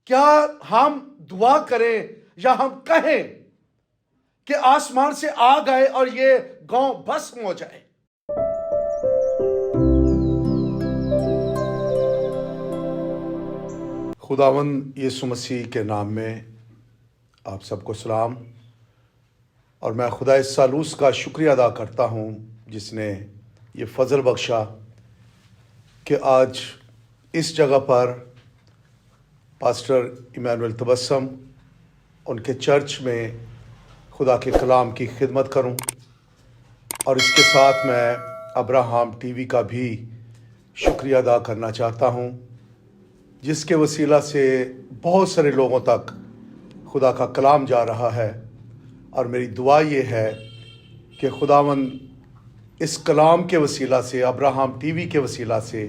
क्या हम दुआ करें या हम कहें कि आसमान से आग आए और ये गांव भस्म हो जाए? खुदावंद यीशु मसीह के नाम में आप सबको सलाम। और मैं खुदा सालूस का शुक्रिया अदा करता हूँ जिसने ये फजल बख्शा कि आज इस जगह पर पास्टर इमानुएल तबस्सुम उनके चर्च में खुदा के कलाम की खिदमत करूं। और इसके साथ मैं अब्राहम टीवी का भी शुक्रिया अदा करना चाहता हूं जिसके वसीला से बहुत सारे लोगों तक खुदा का कलाम जा रहा है। और मेरी दुआ ये है कि खुदावंद इस कलाम के वसीला से, अब्राहम टीवी के वसीला से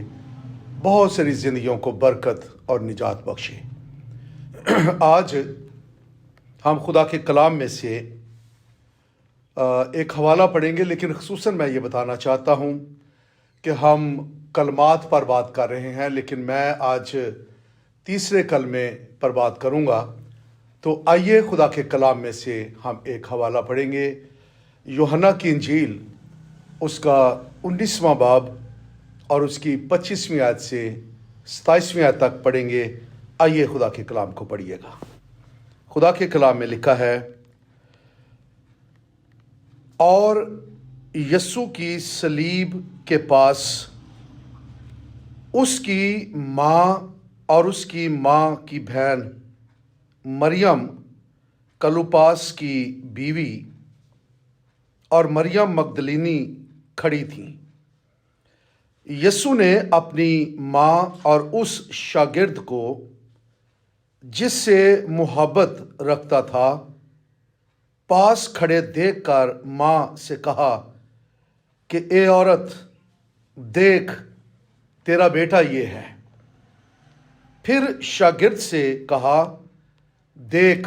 बहुत सारी ज़िंदगियों को बरकत और निजात बख्शे। आज हम खुदा के कलाम में से एक हवाला पढ़ेंगे, लेकिन ख़ुसूसन मैं ये बताना चाहता हूँ कि हम कलमात पर बात कर रहे हैं, लेकिन मैं आज तीसरे कलमे पर बात करूँगा। तो आइए खुदा के कलाम में से हम एक हवाला पढ़ेंगे। यूहन्ना की इंजील उसका 19वां बाब और उसकी 25वीं आयत से 27वीं आयत तक पढ़ेंगे। आइए खुदा के कलाम को पढ़िएगा। खुदा के कलाम में लिखा है, और यस्सु की सलीब के पास उसकी माँ और उसकी माँ की बहन मरियम कलुपास की बीवी और मरियम मगदलीनी खड़ी थीं। यस्सु ने अपनी माँ और उस शागिर्द को जिससे मोहब्बत रखता था पास खड़े देखकर माँ से कहा कि ए औरत, देख तेरा बेटा ये है। फिर शागिर्द से कहा, देख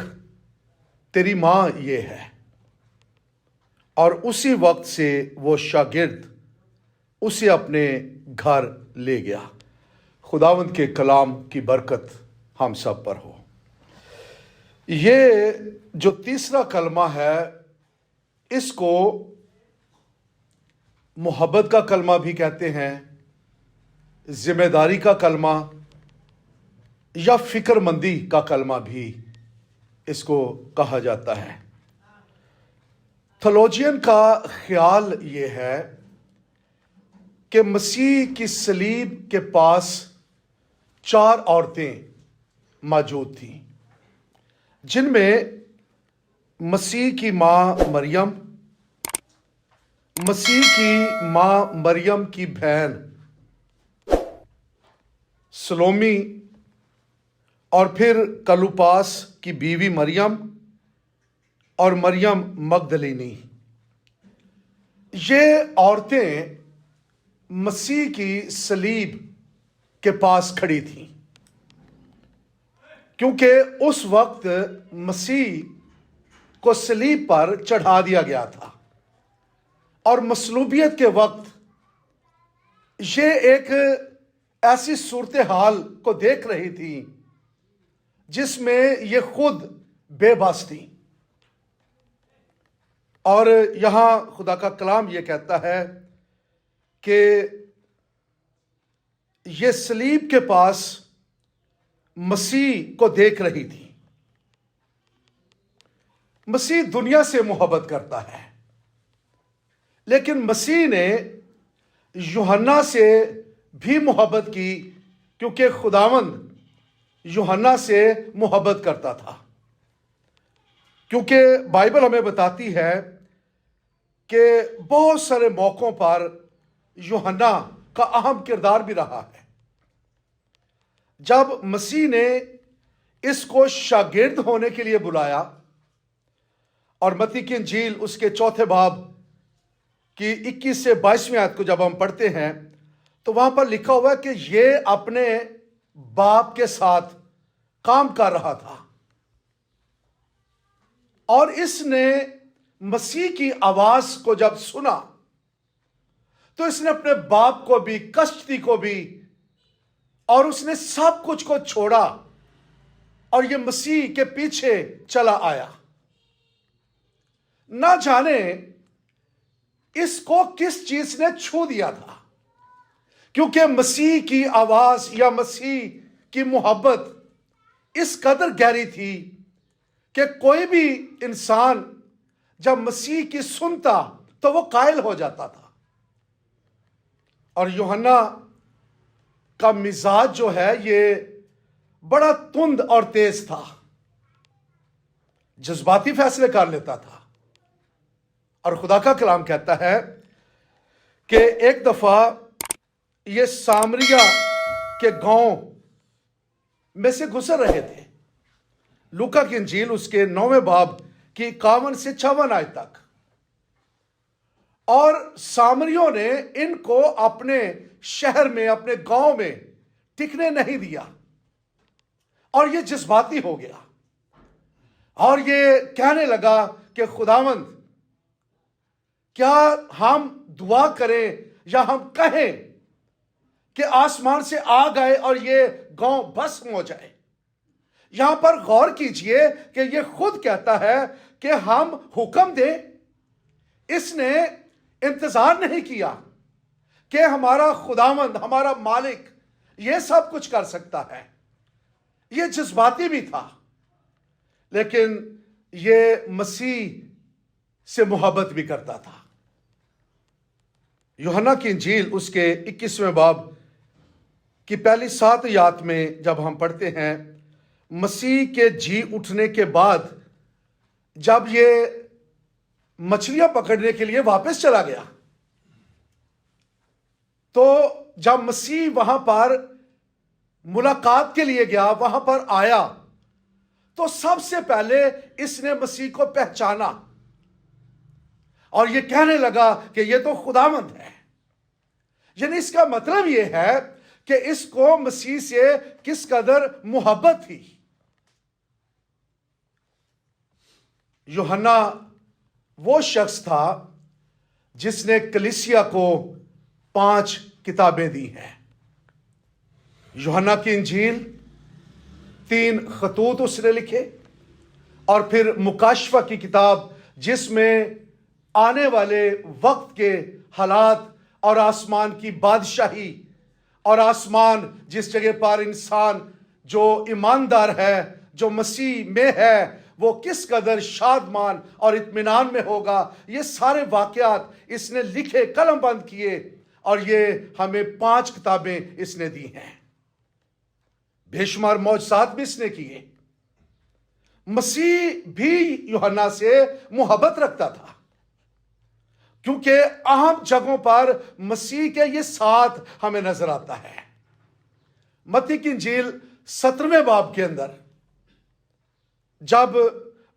तेरी माँ ये है। और उसी वक्त से वो शागिर्द उसे अपने घर ले गया। खुदावंद के कलाम की बरकत हम सब पर हो। ये जो तीसरा कलमा है इसको मोहब्बत का कलमा भी कहते हैं, जिम्मेदारी का कलमा या फिक्रमंदी का कलमा भी इसको कहा जाता है। थियोलॉजियन का ख्याल ये है कि मसीह की सलीब के पास 4 औरतें मौजूद थीं, जिनमें मसीह की माँ मरियम, मसीह की माँ मरियम की बहन सलोमी और फिर कलुपास की बीवी मरियम और मरियम मगदलीनी। ये औरतें मसीह की सलीब के पास खड़ी थीं, क्योंकि उस वक्त मसीह को सलीब पर चढ़ा दिया गया था और मसलूबियत के वक्त ये एक ऐसी सूरत हाल को देख रही थी जिसमें ये खुद बेबस थी। और यहां खुदा का कलाम ये कहता है कि ये सलीब के पास मसीह को देख रही थी। मसीह दुनिया से मोहब्बत करता है, लेकिन मसीह ने यूहन्ना से भी मोहब्बत की, क्योंकि खुदावंद यूहन्ना से मोहब्बत करता था। क्योंकि बाइबल हमें बताती है कि बहुत सारे मौकों पर यूहन्ना का अहम किरदार भी रहा है। जब मसीह ने इसको शागिर्द होने के लिए बुलाया, और मत्ती की इंजील उसके 4 बाब की 21 से 22वीं आयत को जब हम पढ़ते हैं तो वहां पर लिखा हुआ है कि ये अपने बाप के साथ काम कर रहा था और इसने मसीह की आवाज को जब सुना तो इसने अपने बाप को भी, कश्ती को भी, और उसने सब कुछ को छोड़ा और ये मसीह के पीछे चला आया। ना जाने इसको किस चीज ने छू दिया था, क्योंकि मसीह की आवाज या मसीह की मोहब्बत इस कदर गहरी थी कि कोई भी इंसान जब मसीह की सुनता तो वो कायल हो जाता था। और यूहन्ना का मिजाज जो है ये बड़ा तुंद और तेज था, जज्बाती फैसले कर लेता था। और खुदा का कलाम कहता है कि एक दफा ये सामरिया के गांव में से गुजर रहे थे। लूका की इंजील उसके 9वें बाब की 51 से 56 आयत तक। और सामरियों ने इनको अपने शहर में, अपने गांव में टिकने नहीं दिया और ये जज्बाती हो गया और ये कहने लगा कि खुदावंद, क्या हम दुआ करें या हम कहें कि आसमान से आग आए और ये गांव भस्म हो जाए। यहां पर गौर कीजिए कि ये खुद कहता है कि हम हुक्म दें। इसने इंतजार नहीं किया कि हमारा खुदावंद, हमारा मालिक ये सब कुछ कर सकता है। ये जज्बाती भी था, लेकिन ये मसीह से मोहब्बत भी करता था। यूहन्ना की इंजील उसके 21वें बाब की पहली 7 आयत में जब हम पढ़ते हैं, मसीह के जी उठने के बाद जब ये मछलियां पकड़ने के लिए वापस चला गया, तो जब मसीह वहां पर मुलाकात के लिए गया, वहां पर आया, तो सबसे पहले इसने मसीह को पहचाना और ये कहने लगा कि ये तो खुदावंद है। यानी इसका मतलब ये है कि इसको मसीह से किस कदर मोहब्बत थी। यूहन्ना वो शख्स था जिसने कलीसिया को 5 किताबें दी हैं। यूहन्ना की इंजील 3 खतूत उसने लिखे और फिर मुकाशफा की किताब जिसमें आने वाले वक्त के हालात और आसमान की बादशाही और आसमान जिस जगह पर इंसान जो ईमानदार है, जो मसीह में है, वो किस कदर शादमान और इत्मीनान में होगा, ये सारे वाकयात इसने लिखे, कलमबंद किए और ये हमें 5 किताबें इसने दी हैं। बेशुमार मौजज़ात भी इसने किए। मसीह भी यूहन्ना से मोहब्बत रखता था, क्योंकि अहम जगहों पर मसीह के ये साथ हमें नजर आता है। मत्ती की इंजील 17वें बाब के अंदर जब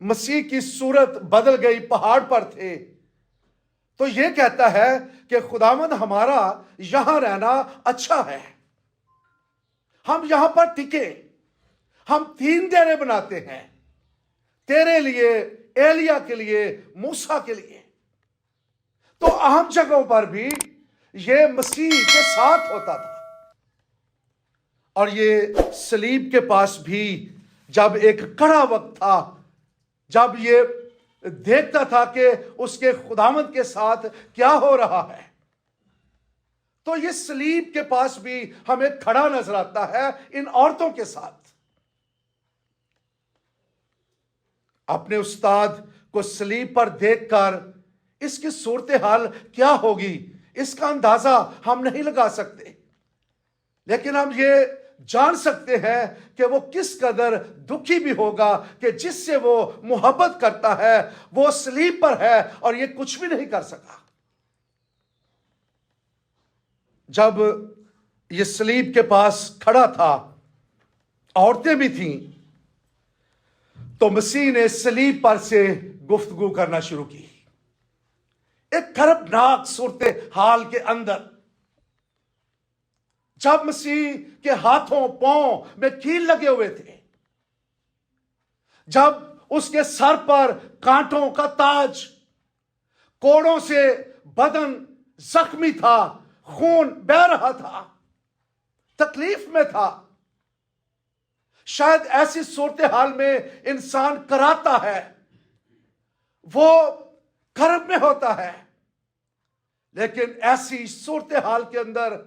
मसीह की सूरत बदल गई, पहाड़ पर थे, तो यह कहता है कि खुदावंद हमारा यहां रहना अच्छा है, हम यहां पर टिके, हम 3 डेरे बनाते हैं, तेरे लिए, एलिया के लिए, मूसा के लिए। तो अहम जगहों पर भी यह मसीह के साथ होता था। और ये सलीब के पास भी जब एक कड़ा वक्त था, जब ये देखता था कि उसके खुदावंद के साथ क्या हो रहा है, तो ये सलीब के पास भी हमें खड़ा नजर आता है इन औरतों के साथ। अपने उस्ताद को सलीब पर देखकर इसकी सूरत हाल क्या होगी, इसका अंदाजा हम नहीं लगा सकते, लेकिन हम ये जान सकते हैं कि वो किस कदर दुखी भी होगा कि जिससे वो मोहब्बत करता है वो सलीब पर है और ये कुछ भी नहीं कर सका। जब ये सलीब के पास खड़ा था, औरतें भी थीं, तो मसीह ने सलीब पर से गुफ्तगू करना शुरू की। एक खरबनाक सूरत हाल के अंदर जब मसीह के हाथों पांव में कील लगे हुए थे, जब उसके सर पर कांटों का ताज, कोड़ों से बदन जख्मी था, खून बह रहा था, तकलीफ में था, शायद ऐसी सूरत हाल में इंसान कराता है, वो कर्म में होता है, लेकिन ऐसी सूरत हाल के अंदर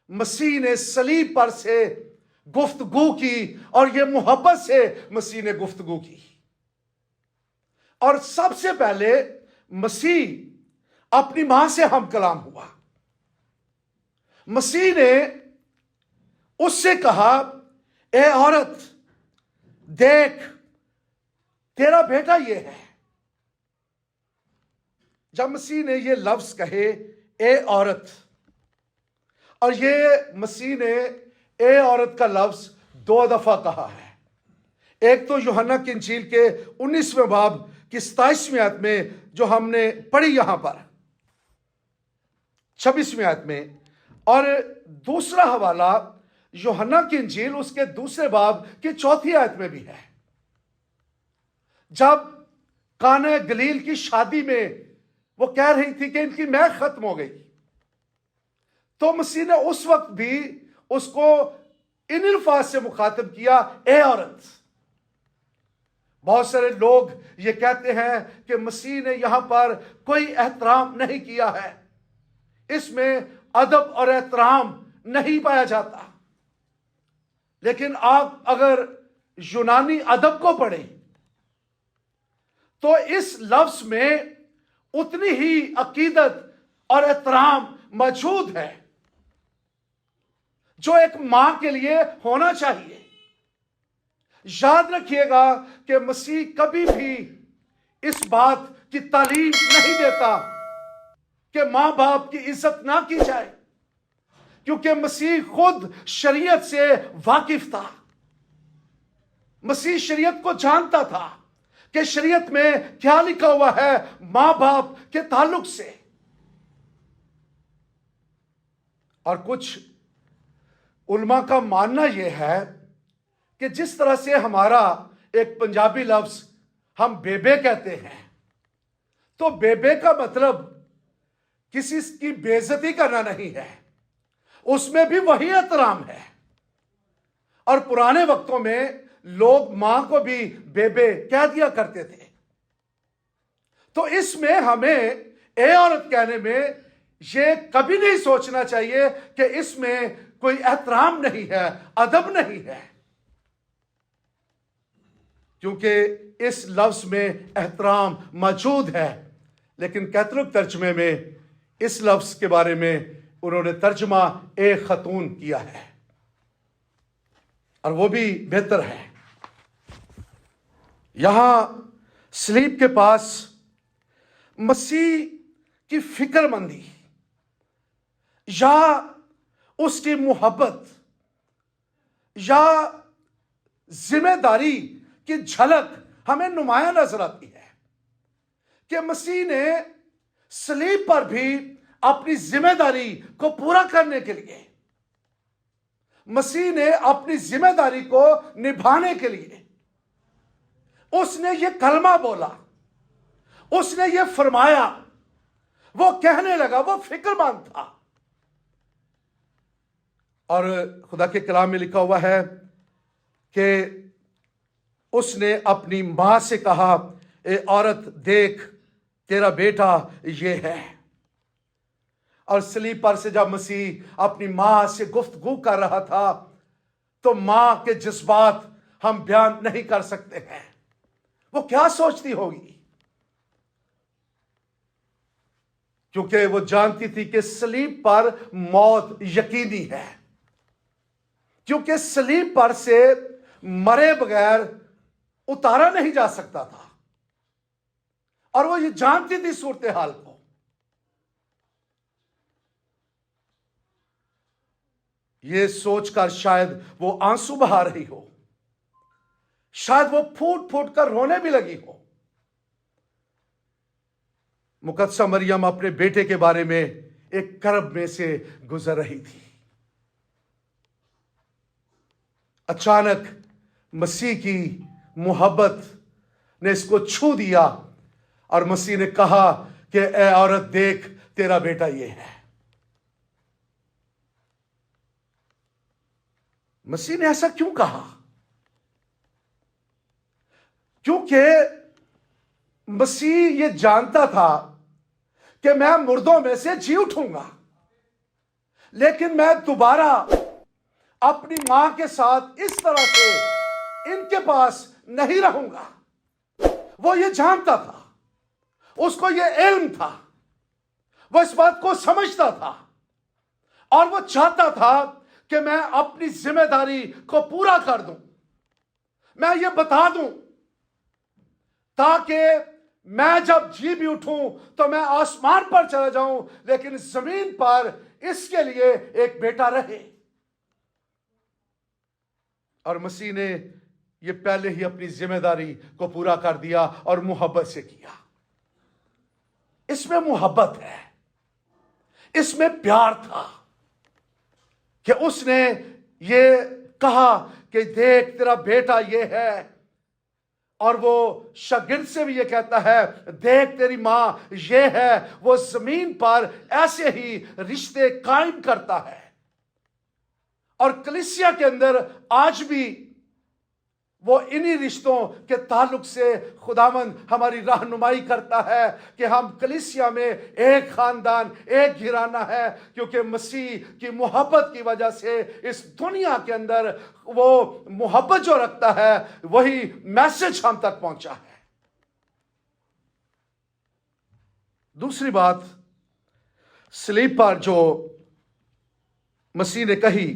मसीह ने सलीब पर से गुफ्तगू की और ये मोहब्बत से मसीह ने गुफ्तगू की। और सबसे पहले मसीह अपनी मां से हम कलाम हुआ। मसीह ने उससे कहा, ए औरत देख तेरा बेटा ये है। जब मसीह ने ये लफ्ज कहे ए औरत, और ये मसीह ने ए औरत का लफ्ज 2 दफा कहा है। एक तो यूहन्ना की इंजील के 19वें बाब की 27वीं आयत में जो हमने पढ़ी यहां पर 26वीं आयत में, और दूसरा हवाला यूहन्ना की इंजील उसके दूसरे बाब की 4थी आयत में भी है। जब काना गलील की शादी में वो कह रही थी कि इनकी मैद खत्म हो गई, तो मसीह ने उस वक्त भी उसको इन अल्फाज से मुखातिब किया, ए औरत। बहुत सारे लोग ये कहते हैं कि मसीह ने यहां पर कोई एहतराम नहीं किया है, इसमें अदब और एहतराम नहीं पाया जाता। लेकिन आप अगर यूनानी अदब को पढ़ें तो इस लफ्ज में उतनी ही अकीदत और एहतराम मौजूद है जो एक मां के लिए होना चाहिए। याद रखिएगा कि मसीह कभी भी इस बात की तालीम नहीं देता कि मां बाप की इज्जत ना की जाए, क्योंकि मसीह खुद शरीयत से वाकिफ था। मसीह शरीयत को जानता था कि शरीयत में क्या लिखा हुआ है मां बाप के ताल्लुक से। और कुछ उलमा का मानना यह है कि जिस तरह से हमारा एक पंजाबी लफ्ज हम बेबे कहते हैं, तो बेबे का मतलब किसी की बेइज्जती करना नहीं है, उसमें भी वही एहतराम है। और पुराने वक्तों में लोग मां को भी बेबे कह दिया करते थे। तो इसमें हमें ए औरत कहने में यह कभी नहीं सोचना चाहिए कि इसमें कोई एहतराम नहीं है, अदब नहीं है, क्योंकि इस लफ्ज में एहतराम मौजूद है। लेकिन कैथोलिक तर्जमे में इस लफ्ज के बारे में उन्होंने तर्जमा ए खतून किया है, और वो भी बेहतर है। यहां सलीब के पास मसीह की फिक्रमंदी या उसकी मोहब्बत या जिम्मेदारी की झलक हमें नुमाया नजर आती है कि मसीह ने सलीब पर भी अपनी जिम्मेदारी को पूरा करने के लिए, मसीह ने अपनी जिम्मेदारी को निभाने के लिए उसने ये कलमा बोला, उसने ये फरमाया, वो कहने लगा, वो फिक्रमंद था। और खुदा के कलाम में लिखा हुआ है कि उसने अपनी मां से कहा, ए औरत देख तेरा बेटा ये है। और सलीब पर से जब मसीह अपनी मां से गुफ्तगू कर रहा था, तो मां के जज्बात हम बयान नहीं कर सकते हैं। वो क्या सोचती होगी, क्योंकि वो जानती थी कि सलीब पर मौत यकीनी है, क्योंकि सलीब पर से मरे बगैर उतारा नहीं जा सकता था। और वो ये जानती थी सूरत हाल को। ये सोचकर शायद वो आंसू बहा रही हो, शायद वो फूट फूट कर रोने भी लगी हो। मुकद्दसा मरियम अपने बेटे के बारे में एक कर्ब में से गुजर रही थी। अचानक मसीह की मोहब्बत ने इसको छू दिया और मसीह ने कहा कि ए औरत देख तेरा बेटा ये है। मसीह ने ऐसा क्यों कहा? क्योंकि मसीह ये जानता था कि मैं मुर्दों में से जी उठूंगा, लेकिन मैं दोबारा अपनी मां के साथ इस तरह से इनके पास नहीं रहूंगा। वो ये जानता था, उसको ये इल्म था, वो इस बात को समझता था और वो चाहता था कि मैं अपनी जिम्मेदारी को पूरा कर दूं, मैं ये बता दूं, ताकि मैं जब जी भी उठूं तो मैं आसमान पर चला जाऊं, लेकिन जमीन पर इसके लिए एक बेटा रहे। और मसीह ने ये पहले ही अपनी जिम्मेदारी को पूरा कर दिया और मोहब्बत से किया। इसमें मोहब्बत है, इसमें प्यार था कि उसने ये कहा कि देख तेरा बेटा ये है, और वो शागिर्द से भी ये कहता है देख तेरी मां ये है। वो जमीन पर ऐसे ही रिश्ते कायम करता है और कलीसिया के अंदर आज भी वो इन्हीं रिश्तों के ताल्लुक से खुदावंद हमारी रहनुमाई करता है कि हम कलीसिया में एक खानदान, एक घराना है, क्योंकि मसीह की मोहब्बत की वजह से इस दुनिया के अंदर वो मोहब्बत जो रखता है वही मैसेज हम तक पहुंचा है। दूसरी बात, सलीब पर जो मसीह ने कही,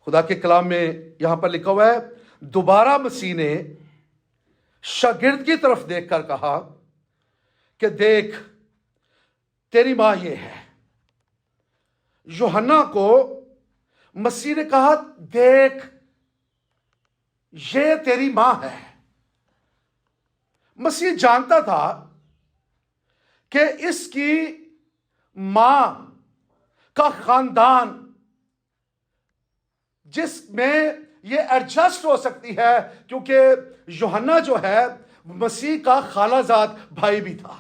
खुदा के कलाम में यहां पर लिखा हुआ है, दोबारा मसीह ने शागिर्द की तरफ देखकर कहा कि देख तेरी मां ये है। यूहन्ना को मसीह ने कहा देख ये तेरी मां है। मसीह जानता था कि इसकी मां का खानदान जिसमें ये एडजस्ट हो सकती है, क्योंकि यूहन्ना जो है मसीह का खालाजाद भाई भी था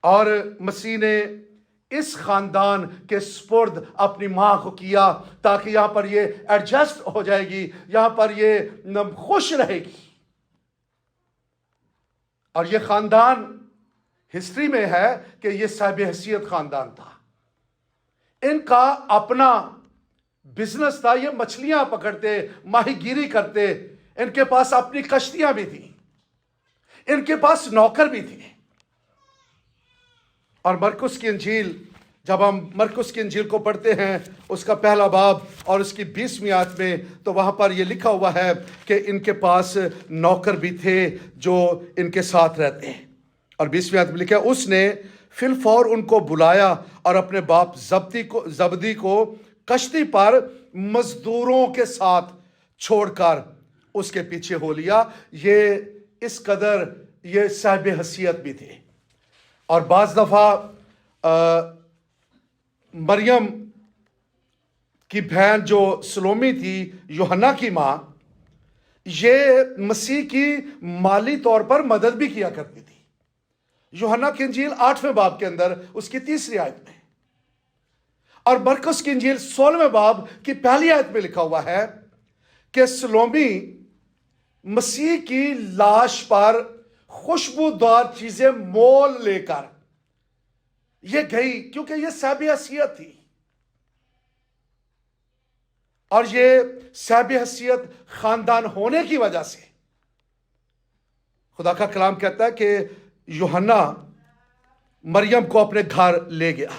और मसीह ने इस खानदान के सुपुर्द अपनी मां को किया ताकि यहां पर ये एडजस्ट हो जाएगी, यहां पर ये खुश रहेगी। और ये खानदान हिस्ट्री में है कि ये साहिब हैसियत खानदान था। इनका अपना बिजनेस था, ये मछलियां पकड़ते, माहीगीरी करते, इनके पास अपनी कश्तियां भी थी, इनके पास नौकर भी थे। और मरकुस की इंजील, जब हम मरकुस की इंजील को पढ़ते हैं उसका पहला बाब और उसकी 20वीं आयत में, तो वहां पर यह लिखा हुआ है कि इनके पास नौकर भी थे जो इनके साथ रहते हैं। और 20वीं आयत में लिखा है, उसने फिलफौर उनको बुलाया और अपने बाप जबदी को कश्ती पर मजदूरों के साथ छोड़कर उसके पीछे हो लिया। ये इस कदर ये साहिब हैसियत भी थे। और बाज दफा मरियम की बहन जो सलोमी थी, यूहन्ना की मां, ये मसीह की माली तौर पर मदद भी किया करती थी। यूहन्ना की इंजील 8वें बाब के अंदर उसकी 3री आयत में, और मरकुस की इंजील 16वें बाब की पहली आयत में लिखा हुआ है कि सलोमी मसीह की लाश पर खुशबूदार चीजें मोल लेकर ये गई, क्योंकि ये साहिब हैसियत थी। और ये साहिब हैसियत खानदान होने की वजह से खुदा का कलाम कहता है कि यूहन्ना मरियम को अपने घर ले गया,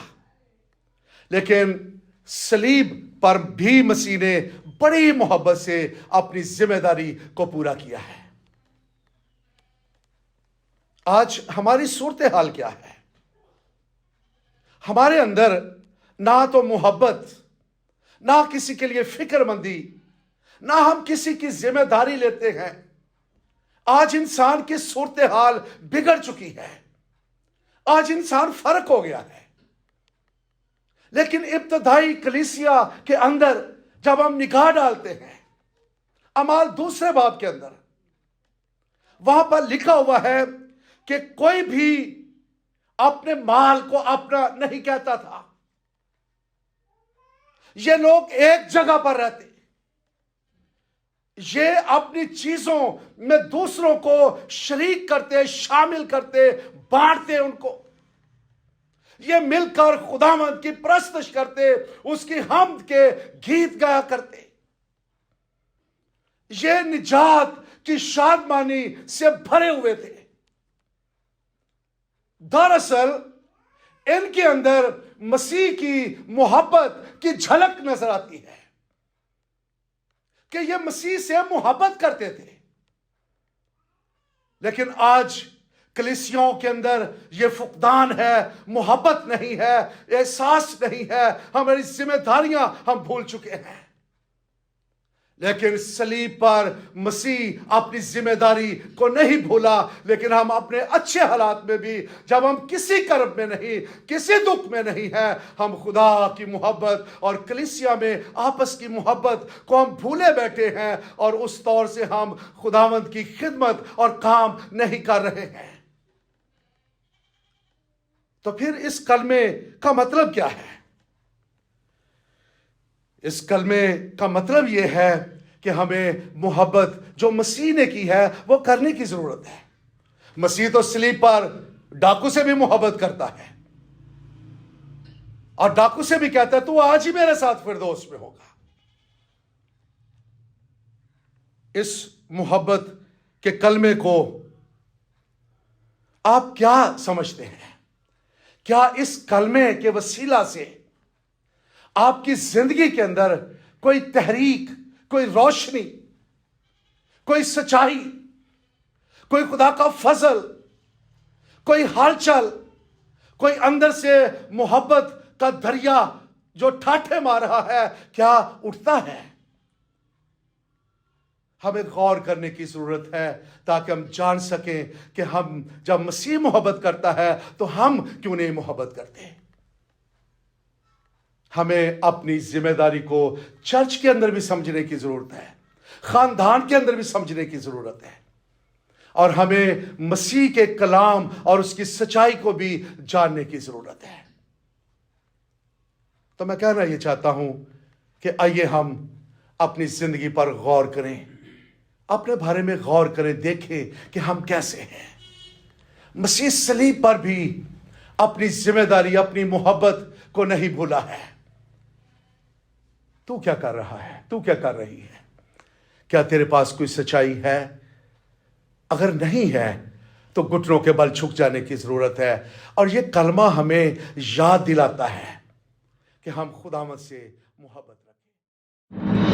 लेकिन सलीब पर भी मसीह ने बड़ी मोहब्बत से अपनी जिम्मेदारी को पूरा किया है। आज हमारी सूरत हाल क्या है? हमारे अंदर ना तो मोहब्बत, ना किसी के लिए फिक्रमंदी, ना हम किसी की जिम्मेदारी लेते हैं। आज इंसान की सूरत हाल बिगड़ चुकी है, आज इंसान फर्क हो गया है। लेकिन इब्तदाई कलीसिया के अंदर जब हम निगाह डालते हैं, अमाल 2 बाब के अंदर, वहां पर लिखा हुआ है कि कोई भी अपने माल को अपना नहीं कहता था। ये लोग एक जगह पर रहते, ये अपनी चीजों में दूसरों को शरीक करते, शामिल करते, बांटते उनको। ये मिलकर खुदावंद की परस्तिश करते, उसकी हम्द के गीत गाया करते। ये निजात की शादमानी से भरे हुए थे। दरअसल इनके अंदर मसीह की मोहब्बत की झलक नजर आती है कि ये मसीह से मोहब्बत करते थे। लेकिन आज कलीसियाओं के अंदर ये फुकदान है, मोहब्बत नहीं है, एहसास नहीं है, हमारी जिम्मेदारियां हम भूल चुके हैं। लेकिन सलीब पर मसीह अपनी जिम्मेदारी को नहीं भूला। लेकिन हम अपने अच्छे हालात में भी, जब हम किसी कर्म में नहीं, किसी दुख में नहीं है, हम खुदा की मोहब्बत और कलीसिया में आपस की मोहब्बत को हम भूले बैठे हैं और उस तौर से हम खुदावंद की खिदमत और काम नहीं कर रहे हैं। तो फिर इस कलमे का मतलब क्या है? इस कलमे का मतलब यह है कि हमें मोहब्बत जो मसीह ने की है वो करने की जरूरत है। मसीह तो सलीब पर डाकू से भी मोहब्बत करता है और डाकू से भी कहता है तू आज ही मेरे साथ फिरदौस में होगा। इस मोहब्बत के कलमे को आप क्या समझते हैं? क्या इस कलमे के वसीला से आपकी जिंदगी के अंदर कोई तहरीक, कोई रोशनी, कोई सच्चाई, कोई खुदा का फजल, कोई हालचाल, कोई अंदर से मोहब्बत का दरिया जो ठाठे मार रहा है, क्या उठता है? हमें गौर करने की जरूरत है ताकि हम जान सकें कि हम जब मसीह मोहब्बत करता है तो हम क्यों नहीं मोहब्बत करते। हमें अपनी जिम्मेदारी को चर्च के अंदर भी समझने की जरूरत है, खानदान के अंदर भी समझने की जरूरत है, और हमें मसीह के कलाम और उसकी सच्चाई को भी जानने की जरूरत है। तो मैं कहना यह चाहता हूं कि आइए हम अपनी जिंदगी पर गौर करें, अपने बारे में गौर करें, देखें कि हम कैसे हैं। मसीह सलीब पर भी अपनी जिम्मेदारी, अपनी मोहब्बत को नहीं भूला है। तू क्या कर रहा है? तू क्या कर रही है? क्या तेरे पास कोई सच्चाई है? अगर नहीं है तो घुटनों के बल झुक जाने की जरूरत है। और यह कलमा हमें याद दिलाता है कि हम खुदावंद से मोहब्बत रखें।